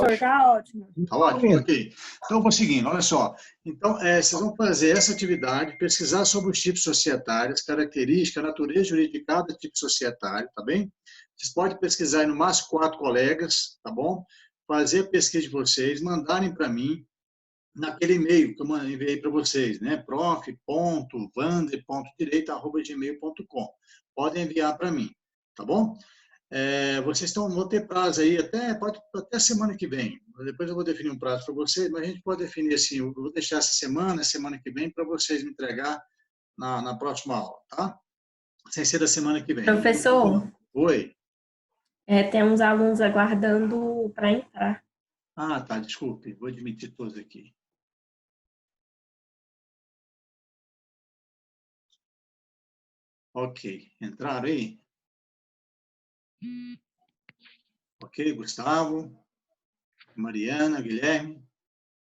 professor, tá ótimo. Tá ótimo, ok. Então, vou seguindo, olha só. Então, vocês vão fazer essa atividade, pesquisar sobre os tipos societários, características, natureza jurídica de cada tipo societário, tá bem? Vocês podem pesquisar aí no máximo 4 colegas, tá bom? Fazer a pesquisa de vocês, mandarem para mim, naquele e-mail que eu enviei para vocês, né? prof.vander.direito@gmail.com. Podem enviar para mim, tá bom? Vocês vão ter prazo aí até semana que vem. Depois eu vou definir um prazo para vocês, mas a gente pode definir assim, eu vou deixar essa semana que vem, para vocês me entregar na próxima aula, tá? Sem ser da semana que vem. Professor, Oi. tem uns alunos aguardando para entrar. Ah, tá, desculpe, vou admitir todos aqui. Ok, entraram aí? Ok, Gustavo, Mariana, Guilherme.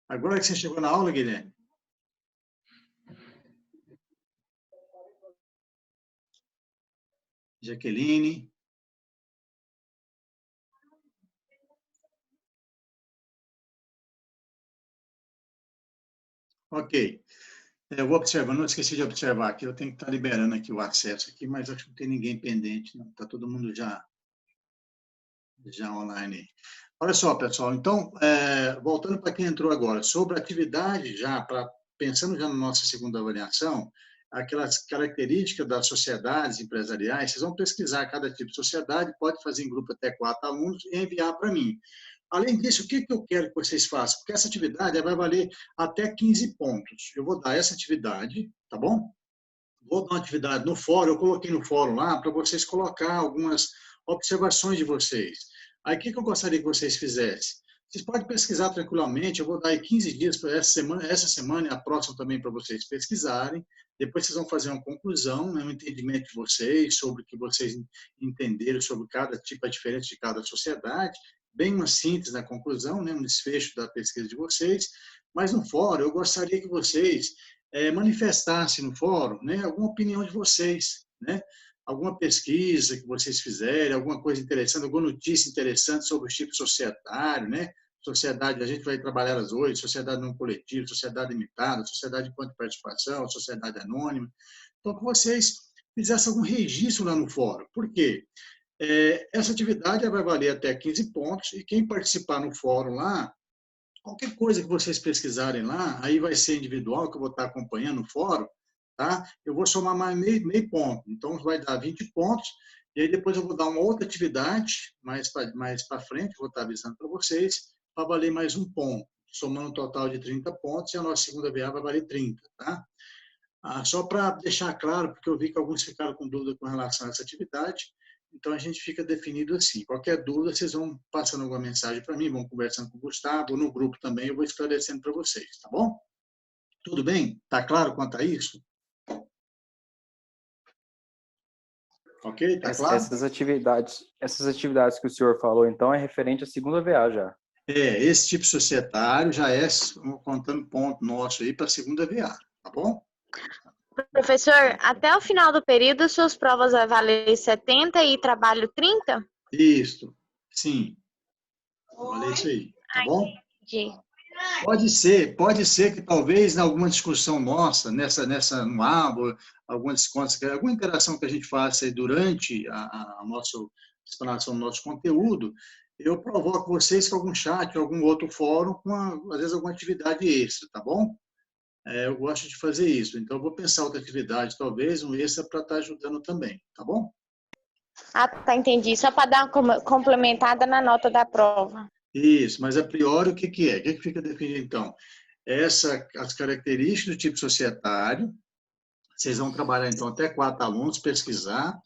Agora que você chegou na aula, Guilherme? Jaqueline. Ok. Eu vou observar, não esqueci de observar aqui, eu tenho que estar liberando aqui o acesso aqui, mas acho que não tem ninguém pendente, não. Está todo mundo já online. Olha só, pessoal, então, voltando para quem entrou agora, sobre a atividade pensando já na nossa segunda avaliação, aquelas características das sociedades empresariais, vocês vão pesquisar cada tipo de sociedade, pode fazer em grupo até 4 alunos e enviar para mim. Além disso, o que eu quero que vocês façam? Porque essa atividade vai valer até 15 pontos. Eu vou dar essa atividade, tá bom? Vou dar uma atividade no fórum, eu coloquei no fórum lá para vocês colocar algumas observações de vocês. Aí, o que eu gostaria que vocês fizessem? Vocês podem pesquisar tranquilamente, eu vou dar aí 15 dias para essa semana e a próxima também para vocês pesquisarem. Depois vocês vão fazer uma conclusão, um entendimento de vocês, sobre o que vocês entenderam sobre cada tipo, a diferença de cada sociedade, bem uma síntese na conclusão, né, um desfecho da pesquisa de vocês. Mas no fórum, eu gostaria que vocês manifestassem no fórum, né, alguma opinião de vocês, né? Alguma pesquisa que vocês fizerem, alguma coisa interessante, alguma notícia interessante sobre os tipos societários, né? Sociedade, a gente vai trabalhar as hoje, sociedade não coletiva, sociedade limitada, sociedade de ponto de participação, sociedade anônima. Então, que vocês fizessem algum registro lá no fórum. Por quê? Essa atividade vai valer até 15 pontos e quem participar no fórum lá, qualquer coisa que vocês pesquisarem lá, aí vai ser individual, que eu vou estar acompanhando o fórum, tá? Eu vou somar mais meio ponto. Então, vai dar 20 pontos. E aí, depois eu vou dar uma outra atividade, mais para frente, vou estar avisando para vocês, para valer mais um ponto. Somando um total de 30 pontos, e a nossa segunda VA vai valer 30, tá? Só para deixar claro, porque eu vi que alguns ficaram com dúvida com relação a essa atividade, então a gente fica definido assim. Qualquer dúvida, vocês vão passando alguma mensagem para mim, vão conversando com o Gustavo, no grupo também, eu vou esclarecendo para vocês, tá bom? Tudo bem? Tá claro quanto a isso? Ok? Tá claro? Essas atividades que o senhor falou, então, é referente à segunda VA já. Esse tipo societário já contando ponto nosso aí para a segunda VA, tá bom? Professor, até o final do período, suas provas vai valer 70 e trabalho 30? Isso, sim. Olha isso aí, tá bom? Entendi. Pode ser que talvez em alguma discussão nossa, no aba, alguma interação que a gente faça aí durante a nossa explanação do nosso conteúdo, eu provoco vocês com algum chat, algum outro fórum, às vezes alguma atividade extra, tá bom? Eu gosto de fazer isso. Então, eu vou pensar outra atividade, talvez, um extra para estar ajudando também, tá bom? Tá, entendi. Só para dar uma complementada na nota da prova. Isso, mas a priori o que é? O que fica definido, então? As características do tipo societário, vocês vão trabalhar, então, até 4 alunos, pesquisar.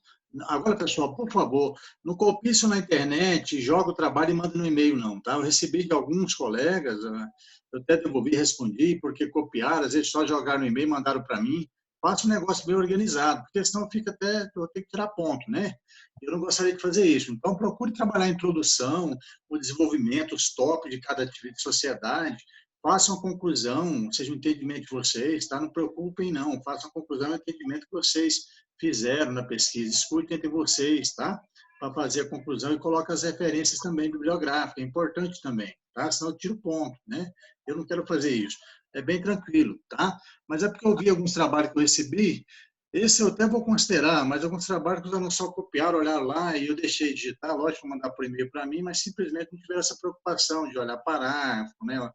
Agora, pessoal, por favor, não copie isso na internet, joga o trabalho e manda no e-mail, não, tá? Eu recebi de alguns colegas, eu até devolvi, respondi, porque copiaram, às vezes só jogaram no e-mail e mandaram para mim. Faça um negócio bem organizado, porque senão eu tenho que tirar ponto, né? Eu não gostaria de fazer isso. Então, procure trabalhar a introdução, o desenvolvimento, os tópicos de cada atividade de sociedade, façam a conclusão, seja o entendimento de vocês, tá? Não preocupem, não. Façam a conclusão e o entendimento que vocês fizeram na pesquisa. Escutem entre vocês, tá? Para fazer a conclusão e coloquem as referências também bibliográficas, é importante também, tá? Senão eu tiro ponto, né? Eu não quero fazer isso. É bem tranquilo, tá? Mas é porque eu vi alguns trabalhos que eu recebi, esse eu até vou considerar, mas alguns trabalhos que eu não só copiaram, olharam lá e eu deixei digitar, lógico, mandar por e-mail para mim, mas simplesmente não tiveram essa preocupação de olhar parágrafo, né?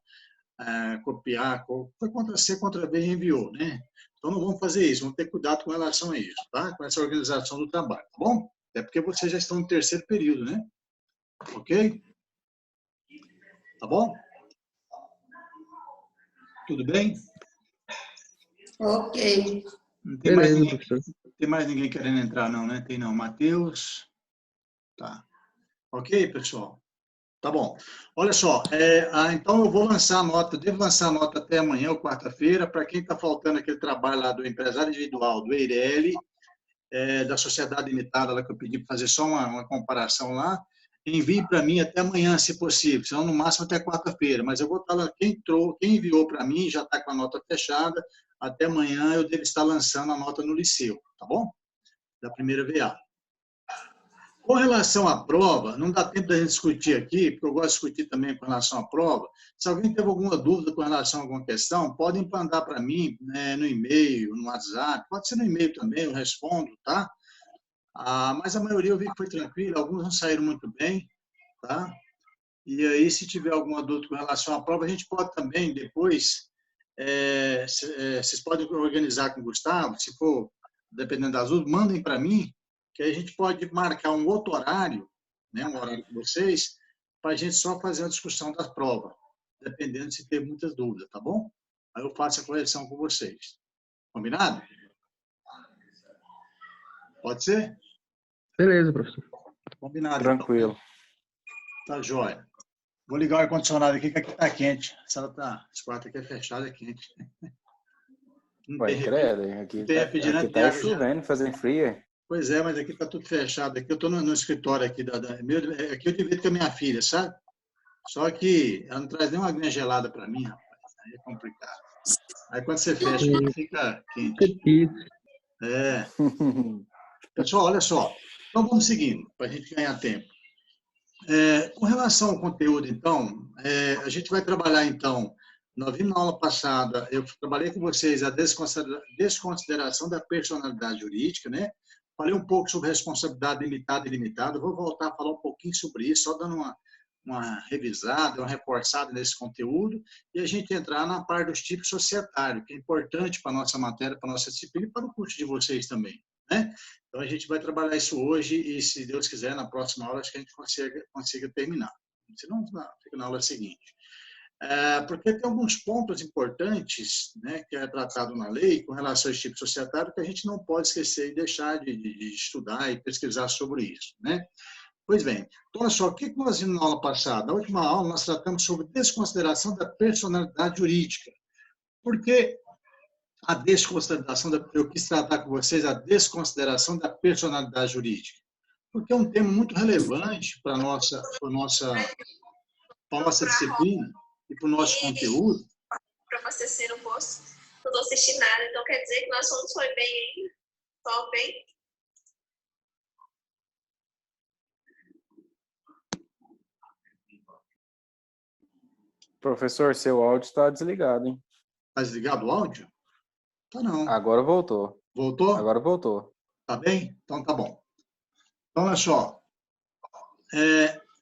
Copiar, foi contra C, contra V e enviou, né? Então não vamos fazer isso, vamos ter cuidado com relação a isso, tá? Com essa organização do trabalho, tá bom? Até porque vocês já estão no terceiro período, né? Ok? Tá bom? Tudo bem? Ok. Não tem mais Beleza, ninguém, professor. tem mais ninguém querendo entrar, não, né? Tem não. Matheus. Tá. Ok, pessoal? Tá bom. Olha só, então eu vou lançar a nota, devo lançar a nota até amanhã ou quarta-feira, para quem está faltando aquele trabalho lá do empresário individual, do EIRELI, da Sociedade Limitada, lá que eu pedi para fazer só uma comparação lá, envie para mim até amanhã, se possível, senão no máximo até quarta-feira, mas eu vou estar lá, quem enviou para mim já está com a nota fechada, até amanhã eu devo estar lançando a nota no liceu, tá bom? Da primeira VA. Com relação à prova, não dá tempo da gente discutir aqui, porque eu gosto de discutir também com relação à prova. Se alguém teve alguma dúvida com relação a alguma questão, podem mandar para mim, né, no e-mail, no WhatsApp, pode ser no e-mail também, eu respondo, tá? Mas a maioria eu vi que foi tranquila, alguns não saíram muito bem, tá? E aí, se tiver alguma dúvida com relação à prova, a gente pode também, depois, vocês podem organizar com o Gustavo, se for, dependendo das dúvidas, mandem para mim, que aí a gente pode marcar um outro horário, né, um horário com vocês, para a gente só fazer a discussão da prova, dependendo se ter muitas dúvidas, tá bom? Aí eu faço a correção com vocês. Combinado? Pode ser? Beleza, professor. Combinado. Tranquilo. Então. Tá jóia. Vou ligar o ar-condicionado aqui, que aqui está quente. A sala tá, esse quarto aqui é fechado, é quente. Não Vai, tem credo, aqui refrigerante de tá água já. chovendo, fazendo frio. Pois é, mas aqui está tudo fechado. Aqui eu estou no escritório aqui aqui eu divido com a minha filha, sabe? Só que ela não traz nenhuma aguinha gelada para mim, rapaz. Aí é complicado. Aí quando você fecha, fica quente. Pessoal, olha só. Então vamos seguindo, para a gente ganhar tempo. Com relação ao conteúdo, então, a gente vai trabalhar, então, nós vimos na aula passada, eu trabalhei com vocês a desconsideração da personalidade jurídica, né? Falei um pouco sobre responsabilidade limitada e ilimitada, vou voltar a falar um pouquinho sobre isso, só dando uma revisada, uma reforçada nesse conteúdo, e a gente entrar na parte dos tipos societários, que é importante para a nossa matéria, para a nossa disciplina e para o curso de vocês também, né? Então, a gente vai trabalhar isso hoje e, se Deus quiser, na próxima aula, acho que a gente consiga terminar. Se não, fica na aula seguinte. Porque tem alguns pontos importantes, né, que é tratado na lei com relação aos tipos societários que a gente não pode esquecer e deixar de estudar e pesquisar sobre isso, né? Pois bem, então, olha só, o que nós vimos na aula passada? Na última aula, nós tratamos sobre desconsideração da personalidade jurídica. Por que a desconsideração, eu quis tratar com vocês a desconsideração da personalidade jurídica? Porque é um tema muito relevante para a nossa disciplina e para o nosso conteúdo. Para abastecer no posto. Não estou assistindo nada, então quer dizer que nós fomos foi bem, hein? Só bem. Professor, seu áudio está desligado, hein? Está desligado o áudio? Tá não. Agora voltou. Voltou? Agora voltou. Tá bem? Então tá bom. Então, olha só.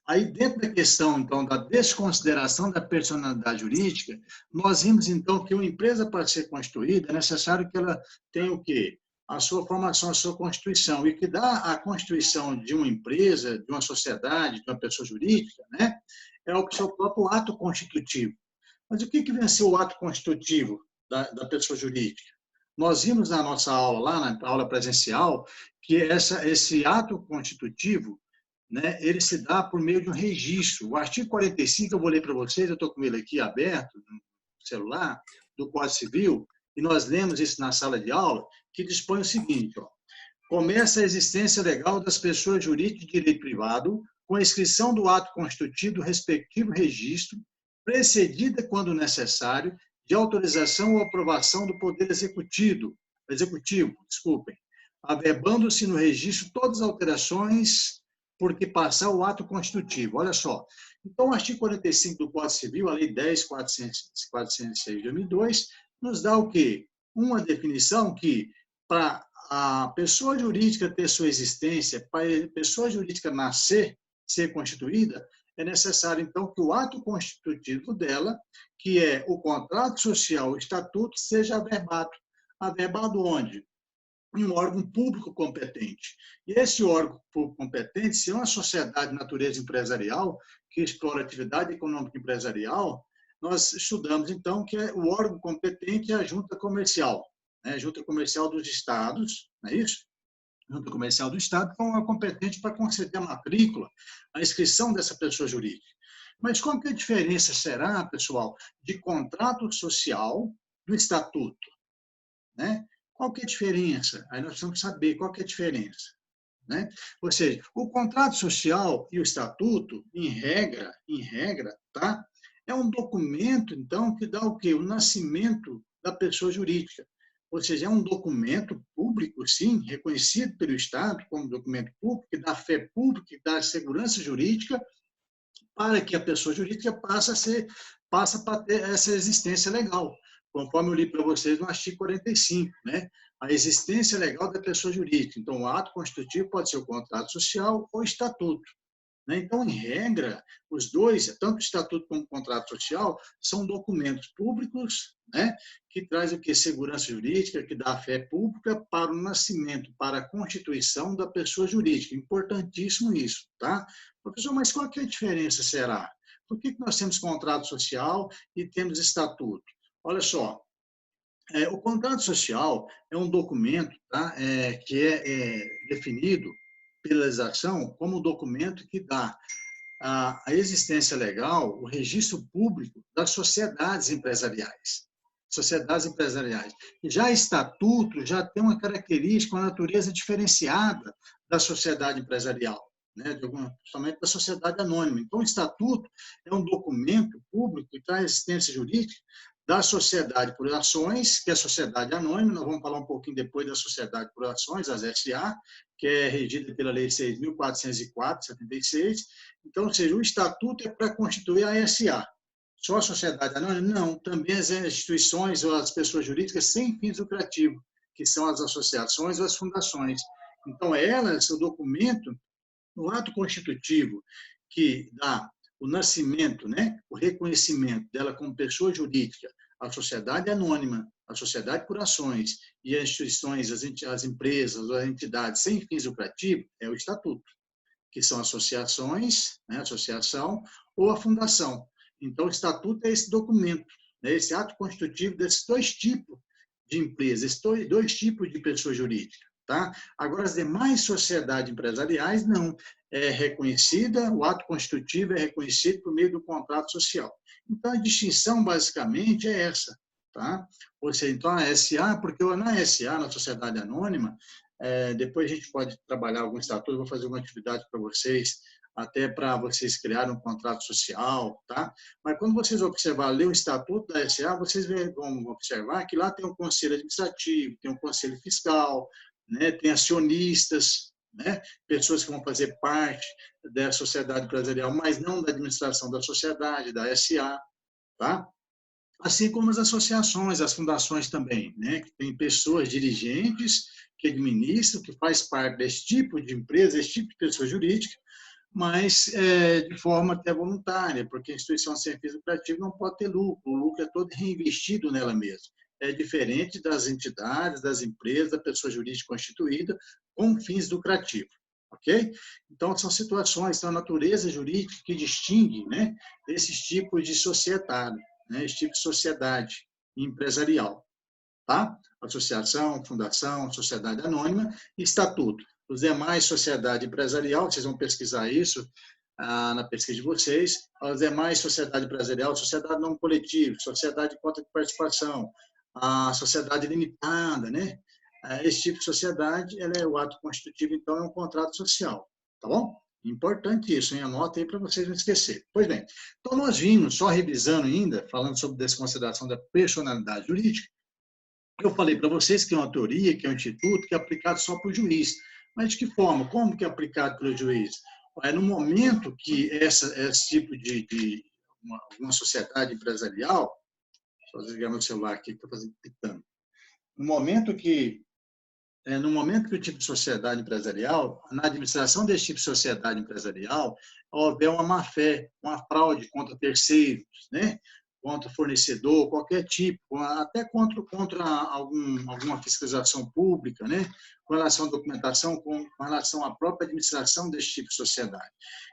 Aí, dentro da questão, então, da desconsideração da personalidade jurídica, nós vimos, então, que uma empresa, para ser constituída, é necessário que ela tenha o quê? A sua formação, a sua constituição. E o que dá a constituição de uma empresa, de uma sociedade, de uma pessoa jurídica, né? É o seu próprio ato constitutivo. Mas o que vem a ser o ato constitutivo da pessoa jurídica? Nós vimos na nossa aula, lá na aula presencial, que esse ato constitutivo, né, ele se dá por meio de um registro. O artigo 45, eu vou ler para vocês, eu estou com ele aqui aberto no celular, do Código Civil, e nós lemos isso na sala de aula, que dispõe o seguinte, ó: começa a existência legal das pessoas jurídicas de direito privado, com a inscrição do ato constitutivo do respectivo registro, precedida, quando necessário, de autorização ou aprovação do Poder Executivo, averbando-se no registro todas as alterações por que passar o ato constitutivo. Olha só, Então, o artigo 45 do Código Civil, a Lei 10.406 de 2002, nos dá o quê? Uma definição que, para a pessoa jurídica ter sua existência, para a pessoa jurídica nascer, ser constituída, é necessário, então, que o ato constitutivo dela, que é o contrato social, o estatuto, seja averbado. Averbado onde? Em um órgão público competente. E esse órgão público competente, se é uma sociedade de natureza empresarial, que explora atividade econômica empresarial, nós estudamos, então, que o órgão competente é a junta comercial, né? A junta comercial dos estados, não é isso? Junta comercial do estado, então é competente para conceder a matrícula, a inscrição dessa pessoa jurídica. Mas qual que é a diferença será, pessoal, de contrato social do estatuto, né? Qual que é a diferença? Aí nós precisamos saber qual que é a diferença, né? Ou seja, o contrato social e o estatuto, em regra, tá? É um documento, então, que dá o quê? O nascimento da pessoa jurídica. Ou seja, é um documento público, sim, reconhecido pelo Estado como documento público, que dá fé pública, que dá segurança jurídica, para que a pessoa jurídica passa para ter essa existência legal, conforme eu li para vocês no artigo 45, né? A existência legal da pessoa jurídica. Então, o ato constitutivo pode ser o contrato social ou o estatuto, né? Então, em regra, os dois, tanto o estatuto como o contrato social, são documentos públicos, né? Que traz o que? Segurança jurídica, que dá a fé pública para o nascimento, para a constituição da pessoa jurídica. Importantíssimo isso, tá? Professor, mas qual que é a diferença, será? Por que nós temos contrato social e temos estatuto? Olha só, o contrato social é um documento, tá? Que é definido pela legislação como um documento que dá a existência legal, o registro público das sociedades empresariais. Sociedades empresariais. E já estatuto já tem uma característica, uma natureza diferenciada da sociedade empresarial, né? Principalmente da sociedade anônima. Então, o estatuto é um documento público que traz existência jurídica da sociedade por ações, que é a sociedade anônima. Nós vamos falar um pouquinho depois da sociedade por ações, as SA, que é regida pela Lei 6.404, 76. Então, ou seja, o estatuto é para constituir a SA. Só a sociedade anônima? Não, também as instituições ou as pessoas jurídicas sem fins lucrativos, que são as associações ou as fundações. Então, elas, o documento, o ato constitutivo que dá o nascimento, né, o reconhecimento dela como pessoa jurídica, a sociedade anônima, a sociedade por ações e as instituições, as empresas, as entidades sem fins lucrativos, é o estatuto, que são associações, né, associação ou a fundação. Então, o estatuto é esse documento, né, esse ato constitutivo desses dois tipos de empresas, esses dois tipos de pessoa jurídica. Tá? Agora, as demais sociedades empresariais não. É reconhecida, o ato constitutivo é reconhecido por meio do contrato social. Então, a distinção, basicamente, é essa. Tá? Ou seja, então, a SA, porque na SA, na sociedade anônima, depois a gente pode trabalhar algum estatuto, vou fazer uma atividade para vocês, até para vocês criarem um contrato social, tá? Mas quando vocês observarem, ler o estatuto da SA, vocês vão observar que lá tem um conselho administrativo, tem um conselho fiscal, né? Tem acionistas, né? Pessoas que vão fazer parte da sociedade empresarial, mas não da administração da sociedade, da SA, tá? Assim como as associações, as fundações também, né? Que tem pessoas dirigentes que administram, que faz parte desse tipo de empresa, esse tipo de pessoa jurídica, mas de forma até voluntária, porque a instituição sem fins lucrativos não pode ter lucro, o lucro é todo reinvestido nela mesma. É diferente das entidades, das empresas, da pessoa jurídica constituída com fins lucrativos, ok? Então, são situações, são a natureza jurídica que distingue, né, esses tipos de sociedade, né, esse tipo de sociedade empresarial, tá? Associação, fundação, sociedade anônima e estatuto. Os demais, sociedade empresarial, vocês vão pesquisar isso na pesquisa de vocês, as demais, sociedade empresarial, sociedade não coletiva, sociedade de conta de participação, a sociedade limitada, né? Esse tipo de sociedade, ela é o ato constitutivo, então é um contrato social, tá bom? Importante isso, hein? Anota aí para vocês não esquecerem. Pois bem, então nós vimos, só revisando ainda, falando sobre desconsideração da personalidade jurídica, eu falei para vocês que é uma teoria, que é um instituto, que é aplicado só para o juiz. Mas de que forma? Como que é aplicado pelo juiz? No momento que esse tipo de uma sociedade empresarial, só desligar meu celular aqui, que estou pitando. No momento que o tipo de sociedade empresarial, na administração desse tipo de sociedade empresarial, houver uma má-fé, uma fraude contra terceiros, né? Contra fornecedor, qualquer tipo, até contra alguma fiscalização pública, né? Com relação à documentação, com relação à própria administração desse tipo de sociedade.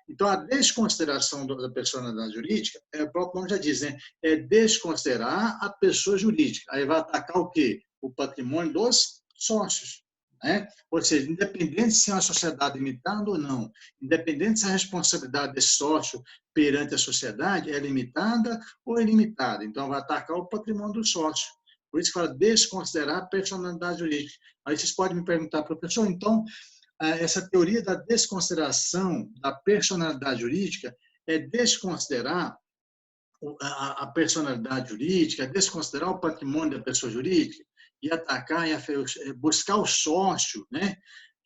Então, a desconsideração da personalidade jurídica, o próprio nome já diz, né? É desconsiderar a pessoa jurídica. Aí vai atacar o quê? O patrimônio dos sócios. Né? Ou seja, independente se é uma sociedade limitada ou não, independente se a responsabilidade desse sócio perante a sociedade é limitada ou ilimitada. Então, vai atacar o patrimônio do sócio. Por isso que fala desconsiderar a personalidade jurídica. Aí vocês podem me perguntar, professor, então, essa teoria da desconsideração da personalidade jurídica é desconsiderar a personalidade jurídica, desconsiderar o patrimônio da pessoa jurídica e atacar, e buscar o sócio, né?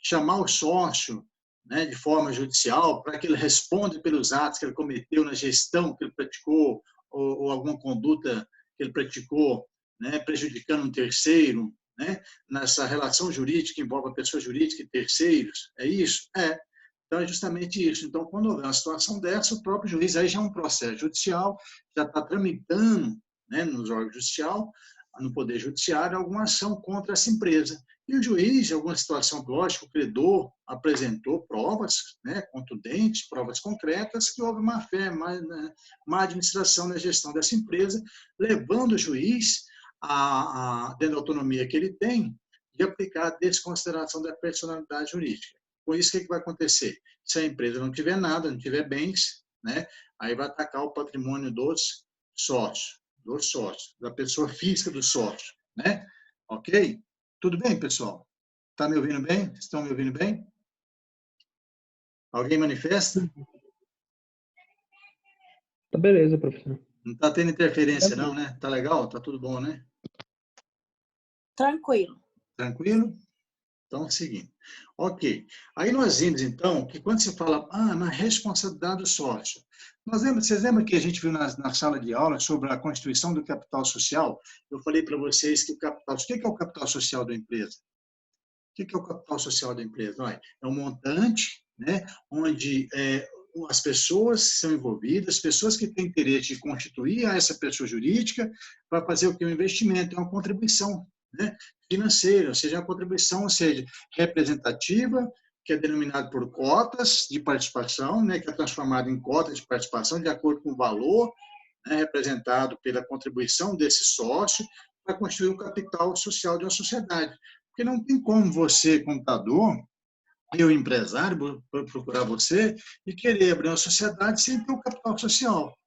Chamar o sócio, né, de forma judicial para que ele responda pelos atos que ele cometeu na gestão que ele praticou ou alguma conduta que ele praticou, né, prejudicando um terceiro, né, nessa relação jurídica que envolve a pessoa jurídica e terceiros. É isso? É. Então, é justamente isso. Então, quando houver uma situação dessa, o próprio juiz, aí já é um processo judicial, já está tramitando, né, nos órgãos judicial, no Poder Judiciário, alguma ação contra essa empresa. E o juiz, em alguma situação, lógico, o credor apresentou provas, né, contundentes, provas concretas, que houve má-fé, má administração na gestão dessa empresa, levando o juiz, dentro da autonomia que ele tem, de aplicar a desconsideração da personalidade jurídica. Com isso, o que vai acontecer? Se a empresa não tiver nada, não tiver bens, né, aí vai atacar o patrimônio dos sócios, da pessoa física do sócio, né? Ok? Tudo bem, pessoal? Está me ouvindo bem? Estão me ouvindo bem? Alguém manifesta? Tá beleza, professor. Não está tendo interferência, não, né? Tá legal? Tá tudo bom, né? Tranquilo. Tranquilo? Então, é o seguinte. Ok. Aí nós vimos, então, que quando se fala na responsabilidade do sócio, vocês lembram que a gente viu na sala de aula sobre a constituição do capital social? Eu falei para vocês que o que é o capital social da empresa? O que é o capital social da empresa? É um montante, né, onde as pessoas que são envolvidas, as pessoas que têm interesse de constituir essa pessoa jurídica para fazer o que? Um investimento, é uma contribuição, né, financeira, ou seja, uma contribuição, representativa, que é denominado por cotas de participação, né, que é transformado em cota de participação de acordo com o valor, né, representado pela contribuição desse sócio para construir o capital social de uma sociedade. Porque não tem como você, contador, eu, empresário, procurar você e querer abrir uma sociedade sem ter o capital social.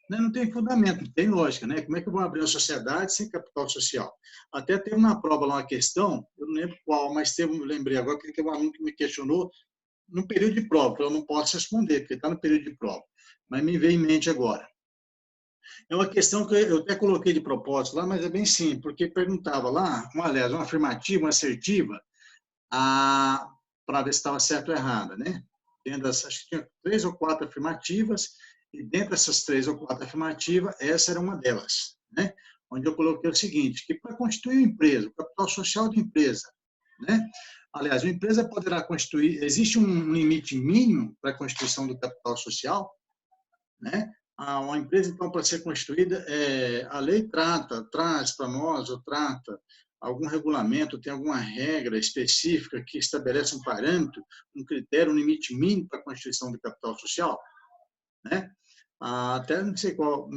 Não tem fundamento, não tem lógica, né? Como é que eu vou abrir uma sociedade sem capital social? Até teve na prova lá uma questão, eu não lembro qual, mas lembrei agora, que teve um aluno que me questionou no período de prova, eu não posso responder, porque está no período de prova, mas me veio em mente agora. É uma questão que eu até coloquei de propósito lá, mas é bem simples, porque perguntava lá, uma afirmativa, uma assertiva, para ver se estava certo ou errada, né? Acho que tinha 3 ou 4 afirmativas, e dentro dessas 3 ou 4 afirmativas, essa era uma delas, né? Onde eu coloquei o seguinte, que para constituir uma empresa, o capital social de empresa, né? Aliás, uma empresa poderá constituir, existe um limite mínimo para a constituição do capital social, né? Uma empresa, então, para ser constituída, a lei traz para nós, ou trata algum regulamento, tem alguma regra específica que estabelece um parâmetro, um critério, um limite mínimo para a constituição do capital social, né? Até não sei qual,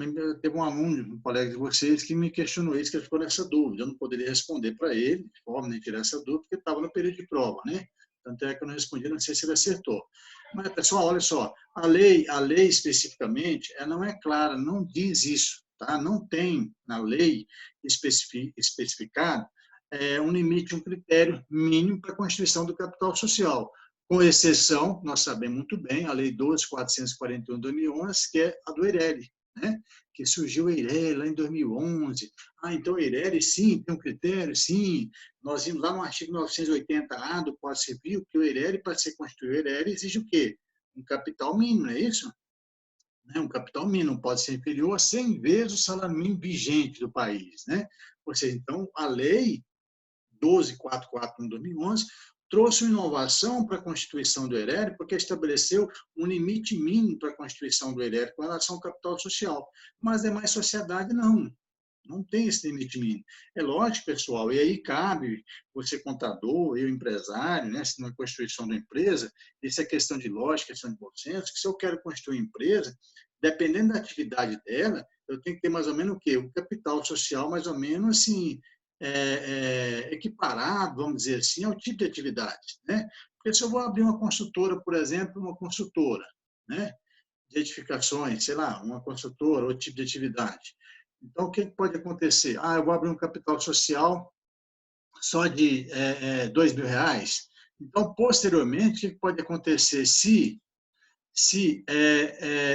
teve um aluno, um colega de vocês, que me questionou isso, que ele ficou nessa dúvida. Eu não poderia responder para ele, de forma nem tirar essa dúvida, porque estava no período de prova, né? Tanto é que eu não respondi, não sei se ele acertou. Mas, pessoal, olha só, a lei especificamente, ela não é clara, não diz isso, tá? Não tem na lei especificado um limite, um critério mínimo para a constituição do capital social. Com exceção, nós sabemos muito bem, a Lei 12.441 de 2011, que é a do Eireli, né? Que surgiu o Eireli lá em 2011. Então o Eireli, sim, tem um critério, sim. Nós vimos lá no artigo 980A do Código Civil que o Eireli, para ser constituído o Eireli, exige o quê? um capital mínimo, não é isso? Né? Um capital mínimo pode ser inferior a 100 vezes o salário mínimo vigente do país, né? Ou seja, então, a lei 12.44 de 2011 trouxe uma inovação para a constituição do ERERE, porque estabeleceu um limite mínimo para a constituição do ERERE com relação ao capital social. Mas a demais sociedade não tem esse limite mínimo. É lógico, pessoal, e aí cabe você contador, eu empresário, né, se na constituição da empresa, isso é questão de lógica, questão de bom senso, que se eu quero constituir empresa, dependendo da atividade dela, eu tenho que ter mais ou menos o quê? Um capital social mais ou menos assim, equiparado, vamos dizer assim, ao tipo de atividade, né? Porque se eu vou abrir uma construtora, por exemplo, uma construtora, né, de edificações, sei lá, uma construtora, outro tipo de atividade. Então, o que pode acontecer? Eu vou abrir um capital social só de R$2.000. Então, posteriormente, o que pode acontecer se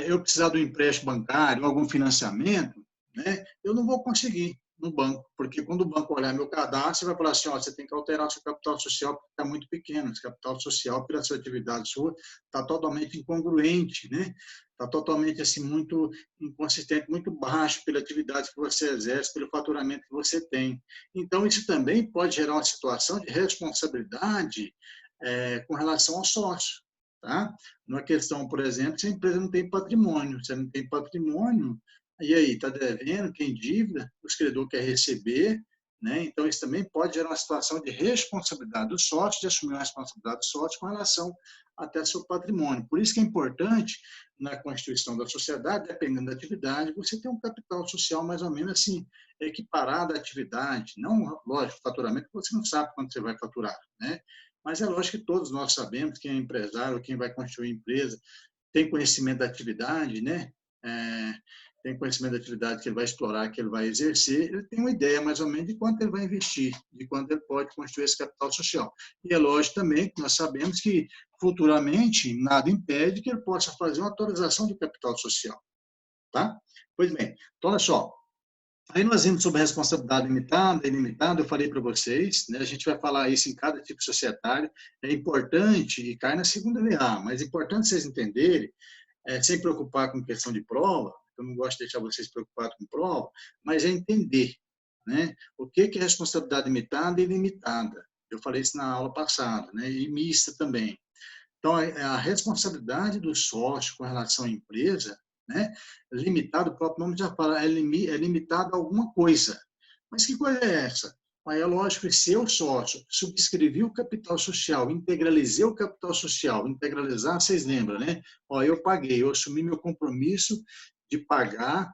eu precisar do empréstimo bancário, algum financiamento, né, eu não vou conseguir no banco, porque quando o banco olhar meu cadastro, vai falar assim, você tem que alterar o seu capital social porque está muito pequeno. Esse capital social, pela sua atividade sua, está totalmente incongruente, né? Está totalmente assim, muito inconsistente, muito baixo pela atividade que você exerce, pelo faturamento que você tem. Então, isso também pode gerar uma situação de responsabilidade com relação ao sócio. Tá? Numa questão, por exemplo, se a empresa não tem patrimônio, se ela não tem patrimônio, e aí, está devendo, tem dívida, o credor quer receber, né? Então isso também pode gerar uma situação de responsabilidade do sócio, de assumir a responsabilidade do sócio com relação até ao seu patrimônio. Por isso que é importante, na constituição da sociedade, dependendo da atividade, você ter um capital social mais ou menos assim, equiparado à atividade. Não, lógico, faturamento, você não sabe quanto você vai faturar, né? Mas é lógico que todos nós sabemos, quem é empresário, quem vai construir empresa, tem conhecimento da atividade, né? Tem conhecimento da atividade que ele vai explorar, que ele vai exercer, ele tem uma ideia mais ou menos de quanto ele vai investir, de quanto ele pode construir esse capital social. E é lógico também que nós sabemos que futuramente nada impede que ele possa fazer uma atualização do capital social. Tá? Pois bem, então olha só, aí nós vimos sobre a responsabilidade limitada e ilimitada, eu falei para vocês, né, a gente vai falar isso em cada tipo societário, é importante, e cai na segunda VA, mas é importante vocês entenderem, sem preocupar com questão de prova, eu não gosto de deixar vocês preocupados com prova, mas é entender, né, o que é responsabilidade limitada e ilimitada. Eu falei isso na aula passada, né, e mista também. Então, a responsabilidade do sócio com relação à empresa, né, limitado, o próprio nome já fala, é limitado a alguma coisa. Mas que coisa é essa? Aí é lógico que se eu sócio subscrevi o capital social, integralizei o capital social, integralizar, vocês lembram, né? Eu paguei, eu assumi meu compromisso de pagar,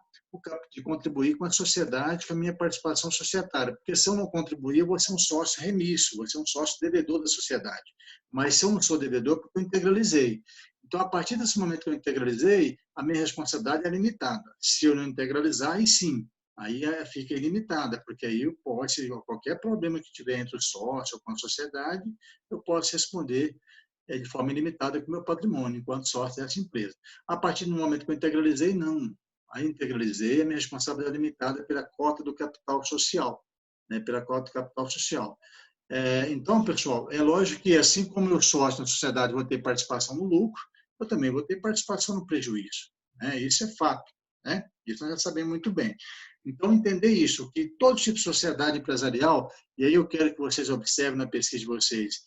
de contribuir com a sociedade, com a minha participação societária. Porque se eu não contribuir, eu vou ser um sócio remisso, vou ser um sócio devedor da sociedade. Mas se eu não sou devedor, porque eu integralizei. Então, a partir desse momento que eu integralizei, a minha responsabilidade é limitada. Se eu não integralizar, aí sim, aí fica ilimitada, porque aí eu posso, qualquer problema que tiver entre o sócio ou com a sociedade, eu posso responder de forma ilimitada com o meu patrimônio, enquanto sócio dessa empresa. A partir do momento que eu integralizei, não. Aí integralizei, a minha responsabilidade é limitada pela cota do capital social, né, pela cota do capital social. Então, pessoal, é lógico que assim como eu sócio na sociedade vou ter participação no lucro, eu também vou ter participação no prejuízo. Né? Isso é fato. Né? Isso nós já sabemos muito bem. Então, entender isso, que todo tipo de sociedade empresarial, e aí eu quero que vocês observem na pesquisa de vocês,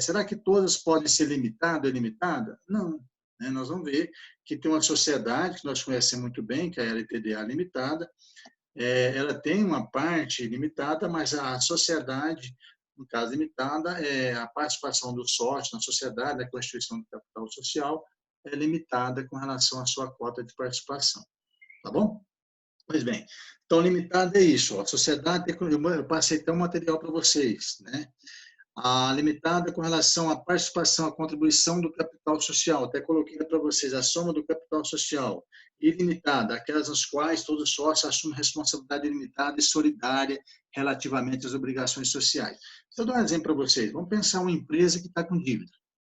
será que todas podem ser limitadas ou ilimitadas? Não. Né? Nós vamos ver que tem uma sociedade que nós conhecemos muito bem, que é a LTDA limitada, ela tem uma parte limitada, mas a sociedade, no caso limitada, a participação do sócio na sociedade, na constituição do capital social, é limitada com relação à sua cota de participação. Tá bom? Pois bem, então limitada é isso. A sociedade, eu passei até um material para vocês, né? A limitada com relação à participação, à contribuição do capital social, até coloquei para vocês a soma do capital social, ilimitada, aquelas nas quais todo sócio assume responsabilidade ilimitada e solidária relativamente às obrigações sociais. Então, eu dou um exemplo para vocês. Vamos pensar uma empresa que está com dívida,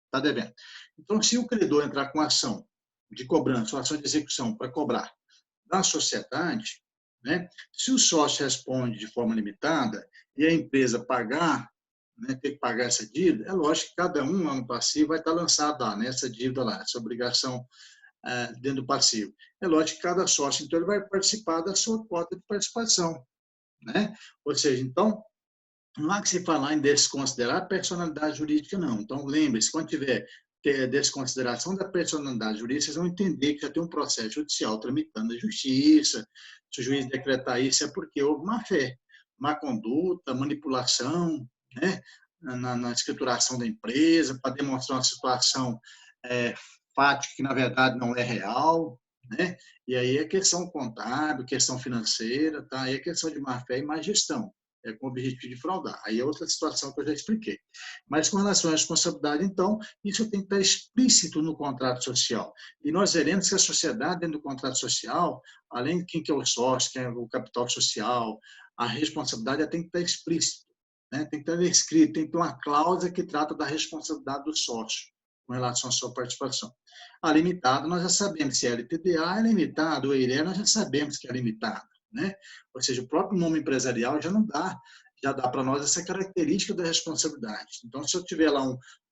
está devendo. Então, se o credor entrar com ação de cobrança, ação de execução para cobrar da sociedade, né, se o sócio responde de forma limitada e a empresa pagar né, ter que pagar essa dívida, é lógico que cada um lá no passivo vai estar lançado lá, né, essa dívida lá, essa obrigação dentro do passivo. É lógico que cada sócio, então, ele vai participar da sua cota de participação, né? Ou seja, então, não há que se falar em desconsiderar a personalidade jurídica, não. Então, lembre-se, quando tiver desconsideração da personalidade jurídica, vocês vão entender que já tem um processo judicial tramitando na justiça. Se o juiz decretar isso, é porque houve má-fé, má conduta, manipulação, né? Na escrituração da empresa, para demonstrar uma situação fática que, na verdade, não é real, né? E aí é questão contábil, questão financeira, tá? Aí é questão de má-fé e má gestão, com o objetivo de fraudar. Aí é outra situação que eu já expliquei. Mas com relação à responsabilidade, então, isso tem que estar explícito no contrato social. E nós veremos que a sociedade, dentro do contrato social, além de quem que é o sócio, quem é o capital social, a responsabilidade tem que estar explícito, né? Tem que estar escrito, tem que ter uma cláusula que trata da responsabilidade do sócio com relação à sua participação. A limitada, nós já sabemos se é LTDA, é limitado, o EIRE, nós já sabemos que é limitado, né? Ou seja, o próprio nome empresarial já não dá, já dá para nós essa característica da responsabilidade. Então, se eu tiver lá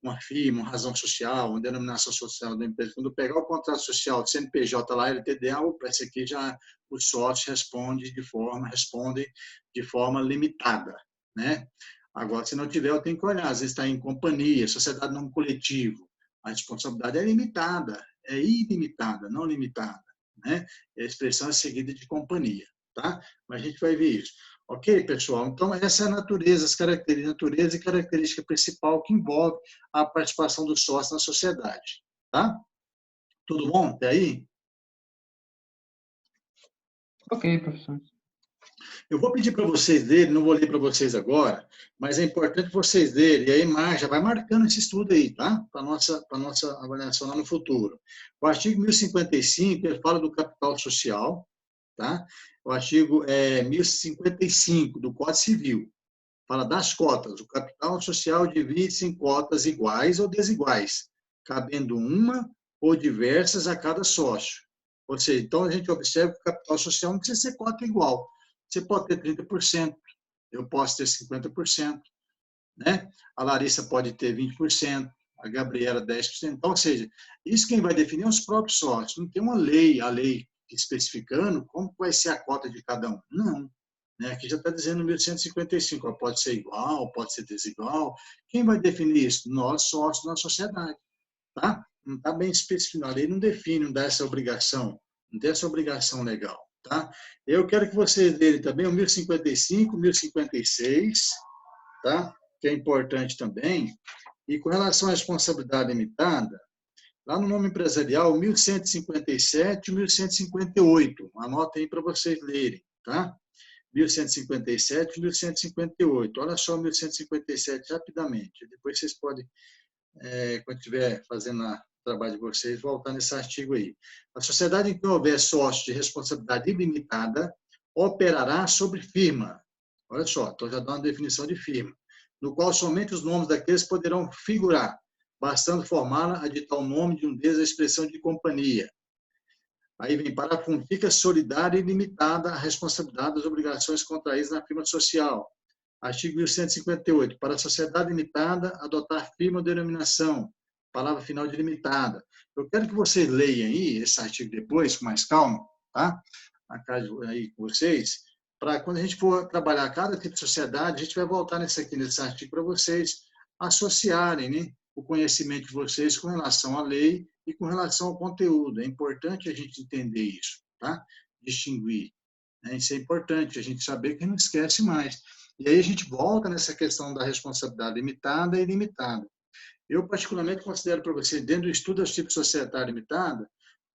uma firma, uma razão social, uma denominação social da empresa, quando eu pegar o contrato social, CNPJ lá, LTDA, esse aqui já os sócios respondem de forma limitada, né? Agora, se não tiver, eu tenho que olhar, às vezes está em companhia, sociedade não coletivo, a responsabilidade é limitada, é ilimitada, não limitada, né? A expressão é seguida de companhia, tá? Mas a gente vai ver isso. Ok, pessoal? Então, essa é a natureza, natureza e característica principal que envolve a participação do sócio na sociedade, tá? Tudo bom até aí? Ok, professor. Eu vou pedir para vocês lerem, não vou ler para vocês agora, mas é importante que vocês lerem, e aí já vai marcando esse estudo aí, tá? Para a nossa avaliação lá no futuro. O artigo 1055, ele fala do capital social, tá? O artigo 1055 do Código Civil fala das cotas. O capital social divide-se em cotas iguais ou desiguais, cabendo uma ou diversas a cada sócio. Ou seja, então a gente observa que o capital social não precisa ser cota igual. Você pode ter 30%, eu posso ter 50%, né? A Larissa pode ter 20%, a Gabriela 10%. Então, ou seja, isso quem vai definir é os próprios sócios. Não tem uma lei, a lei especificando como vai ser a cota de cada um. Não. Né? Aqui já está dizendo 1155, pode ser igual, pode ser desigual. Quem vai definir isso? Nós, sócios da sociedade. Tá? Não está bem especificado. A lei não define, não dá essa obrigação. Não tem essa obrigação legal. Tá? Eu quero que vocês leiam também o 1055, 1056, tá? Que é importante também. E com relação à responsabilidade limitada, lá no nome empresarial, 1157 e 1158. Anota aí para vocês lerem, tá? 1157 e 1158. Olha só o 1157 rapidamente. Depois vocês podem, quando estiver fazendo o trabalho de vocês, voltar nesse artigo aí. A sociedade em que houver sócio de responsabilidade ilimitada operará sobre firma. Olha só, então já dá uma definição de firma, no qual somente os nomes daqueles poderão figurar, bastando formá-la a de tal nome de um deles a expressão de companhia. Aí vem parágrafo 1, fica solidária e limitada a responsabilidade das obrigações contraídas na firma social. Artigo 1158, para a sociedade limitada, adotar firma ou denominação, palavra final de limitada. Eu quero que vocês leiam aí esse artigo depois, com mais calma, tá? Aí com vocês, para quando a gente for trabalhar cada tipo de sociedade, a gente vai voltar nesse artigo para vocês associarem, né, o conhecimento de vocês com relação à lei e com relação ao conteúdo. É importante a gente entender isso, tá? Distinguir. Né? Isso é importante, a gente saber que não esquece mais. E aí a gente volta nessa questão da responsabilidade limitada e ilimitada. Eu, particularmente, considero para você, dentro do estudo dos tipos de sociedade limitada,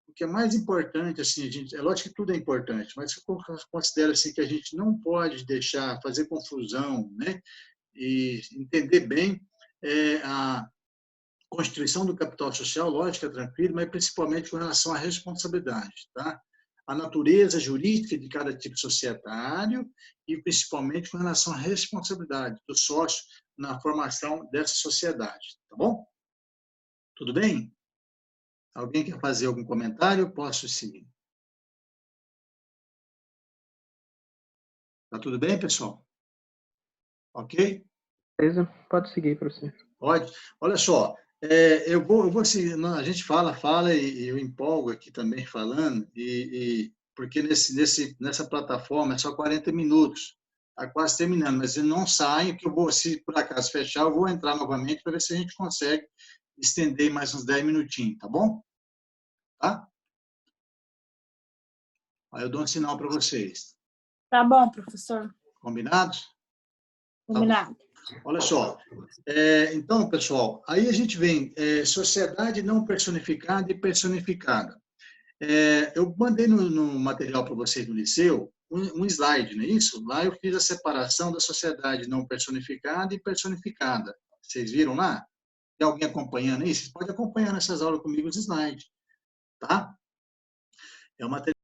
o que é mais importante, assim, é lógico que tudo é importante, mas eu considero assim, que a gente não pode deixar, fazer confusão, né? E entender bem a constituição do capital social, lógico, é tranquilo, mas principalmente com relação à responsabilidade, tá? A natureza jurídica de cada tipo societário e principalmente com relação à responsabilidade do sócio na formação dessa sociedade, tá bom? Tudo bem? Alguém quer fazer algum comentário? Posso seguir. Tá tudo bem, pessoal? Ok? Beleza, pode seguir, professor. Pode. Olha só, eu vou assim, a gente fala e eu empolgo aqui também falando, porque nessa plataforma é só 40 minutos, está quase terminando, mas ele não sai, que eu vou, se por acaso fechar, eu vou entrar novamente para ver se a gente consegue estender mais uns 10 minutinhos, tá bom? Tá? Aí eu dou um sinal para vocês. Tá bom, professor. Combinados? Combinado. Olha só, então, pessoal, aí a gente vem sociedade não personificada e personificada. Eu mandei no material para vocês no liceu um slide, não é isso? Lá eu fiz a separação da sociedade não personificada e personificada. Vocês viram lá? Tem alguém acompanhando isso? Vocês podem acompanhar nessas aulas comigo os slides, tá? É o material